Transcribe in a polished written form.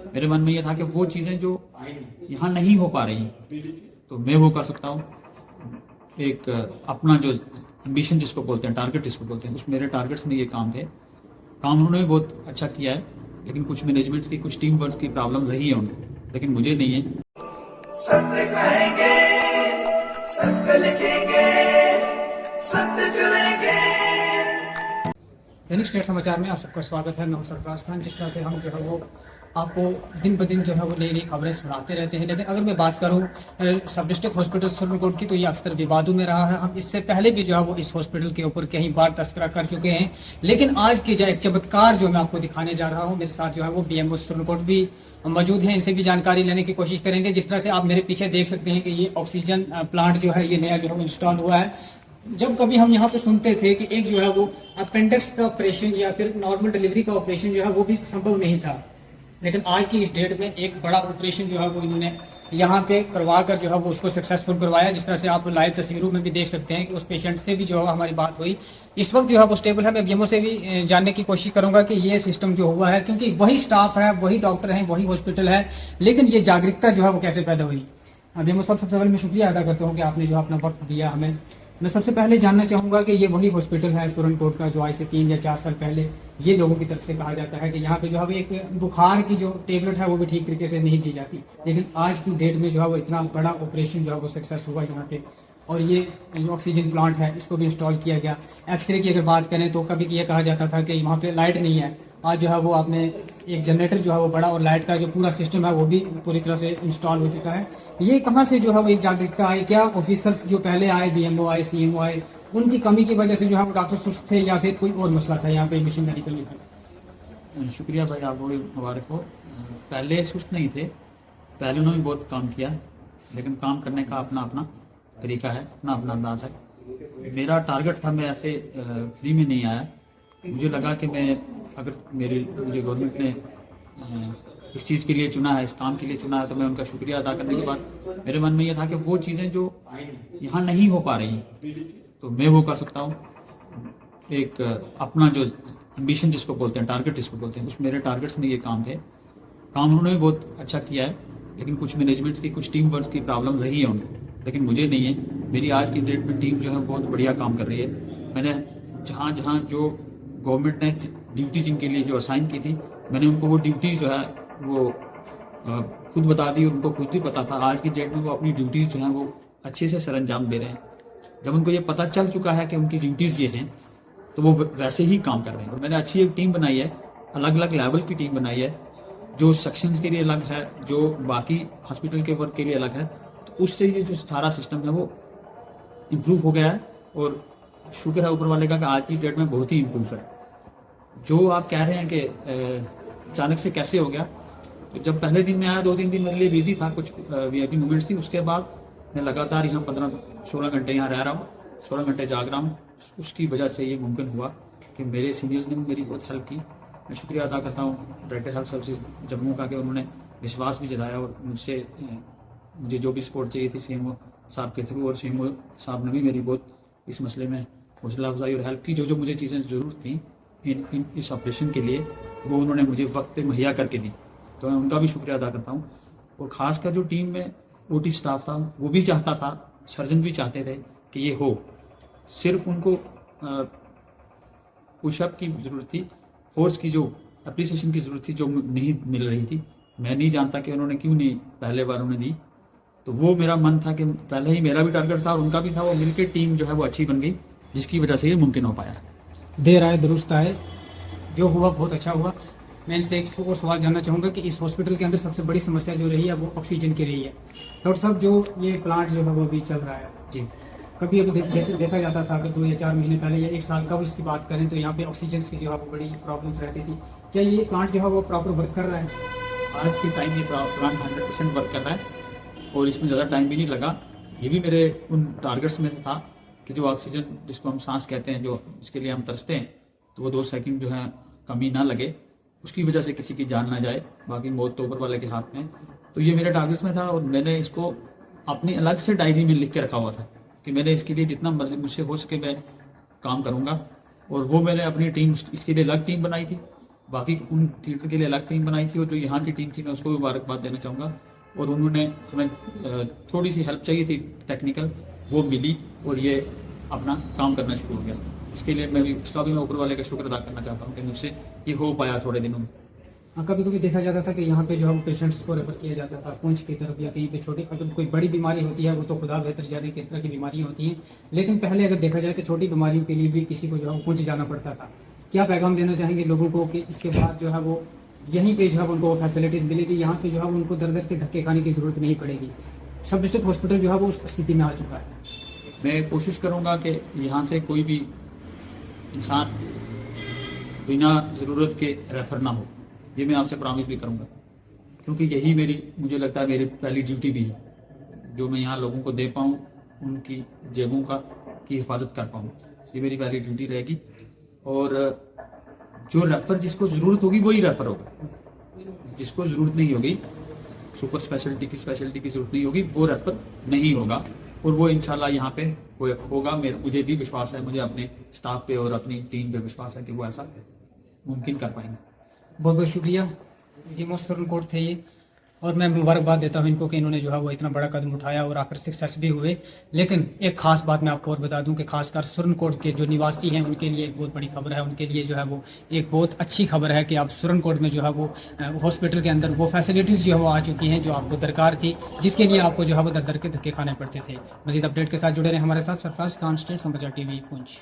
मेरे मन में ये था कि वो चीज़ें जो यहाँ नहीं हो पा रही तो मैं वो कर सकता हूँ। एक अपना जो एम्बिशन जिसको बोलते हैं, टारगेट जिसको बोलते हैं, उस मेरे टारगेट्स में ये काम थे। काम उन्होंने भी बहुत अच्छा किया है, लेकिन कुछ मैनेजमेंट्स की, कुछ टीम वर्क की प्रॉब्लम रही है उनको, लेकिन मुझे नहीं है। सत्य कहेंगे, सत्य लिखेंगे, सत्य चलेंगे। दैनिक स्टेट समाचार में आप सबका स्वागत है। मैं हूं सरफराज खान। जिस तरह से हम जो है वो आपको दिन ब दिन जो है वो नई नई खबरें सुनाते रहते हैं, लेकिन अगर मैं बात करूं सब डिस्ट्रिक्ट हॉस्पिटल सुप्रीम की, तो ये अक्सर विवादों में रहा है। हम इससे पहले भी जो है वो इस हॉस्पिटल के ऊपर कई बार तस्करा कर चुके हैं, लेकिन आज की जो एक चमत्कार जो मैं आपको दिखाने जा रहा हूँ, मेरे साथ जो है वो BMO सुप्रीम भी मौजूद हैं। इनसे भी जानकारी लेने की कोशिश करेंगे। जिस तरह से आप मेरे पीछे देख सकते हैं कि ये ऑक्सीजन प्लांट जो है ये नया जो है इंस्टॉल हुआ है। जब कभी हम यहाँ पे सुनते थे कि एक जो है वो अपेंडिक्स का ऑपरेशन या फिर नॉर्मल डिलीवरी का ऑपरेशन जो है वो भी संभव नहीं था, लेकिन आज की इस डेट में एक बड़ा ऑपरेशन जो है वो इन्होंने यहाँ पे करवा कर जो है वो उसको सक्सेसफुल करवाया। जिस तरह से आप लाइव तस्वीरों में भी देख सकते हैं कि उस पेशेंट से भी जो है हमारी बात हुई। इस वक्त जो है वो स्टेबल है। मैं BMO से भी जानने की कोशिश करूंगा कि ये सिस्टम जो हुआ है, क्योंकि वही स्टाफ है, वही डॉक्टर है, वही हॉस्पिटल है, लेकिन ये जागरूकता जो है वो कैसे पैदा हुई। BMO साहब, सबसे पहले मैं शुक्रिया अदा करता हूँ कि आपने जो अपना वक्त दिया हमें। मैं सबसे पहले जानना चाहूँगा कि ये वही हॉस्पिटल है सुरनकोट का जो आज से 3 या 4 साल पहले ये लोगों की तरफ से कहा जाता है कि यहाँ पे जो है एक बुखार की जो टेबलेट है वो भी ठीक तरीके से नहीं दी जाती, लेकिन आज की डेट में जो है वो इतना बड़ा ऑपरेशन जो है वो सक्सेस हुआ यहाँ पे। और ये जो ऑक्सीजन प्लांट है इसको भी इंस्टॉल किया गया। एक्सरे की अगर बात करें तो कभी ये कहा जाता था कि वहाँ पे लाइट नहीं है, आज जो है वो आपने एक जनरेटर जो है वो बड़ा और लाइट का जो पूरा सिस्टम है वो भी पूरी तरह से इंस्टॉल हो चुका है। ये कहाँ से जो है वो एक जागरूकता आई? क्या ऑफिसर्स जो पहले आए, BMO आए, CMO आए, उनकी कमी की वजह से जो है वो डॉक्टर सुस्त थे, या फिर कोई और मसला था यहाँ पे मशीनरी का लेकर? शुक्रिया भाई, आपको भी मुबारक हो। पहले सुस्त नहीं थे, पहले उन्होंने बहुत काम किया, लेकिन काम करने का अपना अपना तरीका है, अपना अपना अंदाज है। मेरा टारगेट था, मैं ऐसे फ्री में नहीं आया। मुझे लगा कि मैं अगर मुझे गवर्नमेंट ने इस चीज़ के लिए चुना है, इस काम के लिए चुना है, तो मैं उनका शुक्रिया अदा करने के बाद मेरे मन में ये था कि वो चीज़ें जो यहाँ नहीं हो पा रही तो मैं वो कर सकता हूँ। एक अपना जो एम्बिशन जिसको बोलते हैं, टारगेट जिसको बोलते हैं, उस मेरे टारगेट्स में ये काम थे। काम उन्होंने भी बहुत अच्छा किया है, लेकिन कुछ मैनेजमेंट्स की, कुछ टीम वर्क की प्रॉब्लम रही है उनको, लेकिन मुझे नहीं है। मेरी आज की डेट में टीम जो है बहुत बढ़िया काम कर रही है। मैंने जहाँ जहाँ जो गवर्नमेंट ने ड्यूटी जिनके लिए जो असाइन की थी, मैंने उनको वो ड्यूटीज़ जो है वो खुद बता दी, उनको खुद भी पता था। आज की डेट में वो अपनी ड्यूटीज़ जो हैं वो अच्छे से सर अंजाम दे रहे हैं। जब उनको ये पता चल चुका है कि उनकी ड्यूटीज़ ये हैं, तो वो वैसे ही काम कर रहे हैं। और मैंने अच्छी एक टीम बनाई है, अलग अलग लेवल की टीम बनाई है, जो सेक्शंस के लिए अलग है, जो बाकी हॉस्पिटल के वर्क के लिए अलग है। तो उससे ये जो सारा सिस्टम है वो इम्प्रूव हो गया है, और शुक्र है ऊपर वाले का कि आज की डेट में बहुत ही इम्प्रूव है। जो आप कह रहे हैं कि अचानक से कैसे हो गया, तो जब पहले दिन में आया, 2-3 दिन मेरे लिए बिजी था, कुछ VIP मूवमेंट्स थी। उसके बाद मैं लगातार यहाँ 15-16 घंटे यहाँ रह रहा हूँ, 16 घंटे जाग रहा हूँ। उसकी वजह से ये मुमकिन हुआ कि मेरे सीनियर्स ने मेरी बहुत हेल्प की। मैं शुक्रिया अदा करता हूँ डायरेक्टर हेल्थ सर्विसेज जम्मू का, कि उन्होंने विश्वास भी जताया और मुझे जो भी सपोर्ट चाहिए थी CMO साहब के थ्रू, और CMO साहब ने भी मेरी बहुत इस मसले में हौसला अफजाई और हेल्प की। जो मुझे चीज़ें ज़रूरत थी इस ऑपरेशन के लिए, वो उन्होंने मुझे वक्त पे मुहैया करके दी, तो मैं उनका भी शुक्रिया अदा करता हूँ। और ख़ासकर जो टीम में OT स्टाफ था, वो भी चाहता था, सर्जन भी चाहते थे कि ये हो। सिर्फ उनको पुशअप की ज़रूरत थी, फोर्स की जो अप्रिसिएशन की ज़रूरत थी, जो नहीं मिल रही थी। मैं नहीं जानता कि उन्होंने क्यों नहीं पहले बार उन्हें दी। तो वो मेरा मन था कि पहले ही मेरा भी टारगेट था और उनका भी था, वो मिलकर टीम जो है वो अच्छी बन गई, जिसकी वजह से ये मुमकिन हो पाया। देर आए दुरुस्त आए, जो हुआ बहुत अच्छा हुआ। मैं इनसे एक और सवाल जानना चाहूँगा कि इस हॉस्पिटल के अंदर सबसे बड़ी समस्या जो रही है वो ऑक्सीजन की रही है। डॉक्टर साहब, जो ये प्लांट जो है वो अभी चल रहा है जी, कभी अभी देखा जाता था कि 2 या 4 महीने पहले या 1 साल का इसकी बात करें तो यहाँ पे ऑक्सीजन की जो है वो बड़ी प्रॉब्लम्स रहती थी। क्या ये प्लांट जो है वो प्रॉपर वर्क कर रहा है? आज के टाइम ये प्लांट 100% वर्क कर रहा है, और इसमें ज़्यादा टाइम भी नहीं लगा। ये भी मेरे उन टारगेट्स में से था कि जो ऑक्सीजन जिसको हम सांस कहते हैं, जो इसके लिए हम तरसते हैं, तो वो 2 सेकंड जो है कमी ना लगे, उसकी वजह से किसी की जान ना जाए। बाकी मौत तो ऊपर वाले के हाथ में। तो ये मेरे टारगेट्स में था, और मैंने इसको अपनी अलग से डायरी में लिख के रखा हुआ था कि मैंने इसके लिए जितना मर्जी मुझसे हो सके मैं काम करूँगा। और वो मैंने अपनी टीम, इसके लिए अलग टीम बनाई थी, बाकी उन थिएटर के लिए अलग टीम बनाई थी, और जो यहाँ की टीम थी मैं उसको भी मुबारकबाद देना चाहूँगा। और उन्होंने हमें थोड़ी सी हेल्प चाहिए थी टेक्निकल, वो मिली और ये अपना काम करना शुरू हो गया। इसके लिए उसका भी मैं ऊपर वाले का शुक्र अदा करना चाहता हूँ कि मुझसे ये हो पाया थोड़े दिनों में। कभी कभी देखा जाता था कि यहाँ पे जो है वो पेशेंट्स को रेफर किया जाता था पुंछ की तरफ या कहीं पे छोटी, अगर कोई बड़ी बीमारी होती है वो तो खुदा बेहतर जाने किस तरह की बीमारियाँ होती हैं, लेकिन पहले अगर देखा जाए तो छोटी बीमारियों के लिए भी किसी को जो है वो पुंछ जाना पड़ता था। क्या पैगाम देना चाहेंगे लोगों को कि इसके बाद जो है वो यहीं पे जो है उनको फैसिलिटीज़ मिलेगी, यहाँ पे जो है उनको दर दर के धक्के खाने की जरूरत नहीं पड़ेगी? सब डिस्ट्रिक्ट हॉस्पिटल जो है वो उस स्थिति में आ चुका है। मैं कोशिश करूँगा कि यहाँ से कोई भी इंसान बिना ज़रूरत के रेफ़र ना हो, ये मैं आपसे प्रॉमिस भी करूँगा, क्योंकि यही मुझे लगता है मेरी पहली ड्यूटी भी है, जो मैं यहाँ लोगों को दे पाऊँ, उनकी जेबों की हिफाजत कर पाऊँ, ये मेरी पहली ड्यूटी रहेगी। और जो रेफ़र जिसको ज़रूरत होगी वही रेफ़र होगा, जिसको ज़रूरत नहीं होगी, सुपर स्पेशलिटी की ज़रूरत नहीं होगी, वो रेफ़र नहीं होगा। और वो इंशाल्लाह यहाँ पे होगा। मुझे भी विश्वास है, मुझे अपने स्टाफ पे और अपनी टीम पे विश्वास है कि वो ऐसा मुमकिन कर पाएंगे। बहुत बहुत शुक्रिया। ये मोस्ट सुरन कोट थे ये, और मैं मुबारकबाद देता हूँ इनको कि इन्होंने जो है वो इतना बड़ा कदम उठाया और आखिर सक्सेस भी हुए। लेकिन एक खास बात मैं आपको और बता दूं कि खासकर सुरन कोट के जो निवासी हैं उनके लिए एक बहुत बड़ी खबर है, उनके लिए जो है वो एक बहुत अच्छी खबर है कि अब सुरन कोट में जो है वो हॉस्पिटल के अंदर वो फैसिलिटीज़ जो है वो आ चुकी हैं जो आपको दरकार थी, जिसके लिए आपको जो है वो दर दर के धक्के खाने पड़ते थे। मज़ीद अपडेट के साथ जुड़े रहे हमारे साथ। सरफराज खान, स्टेट समाचार TV, पुंछ।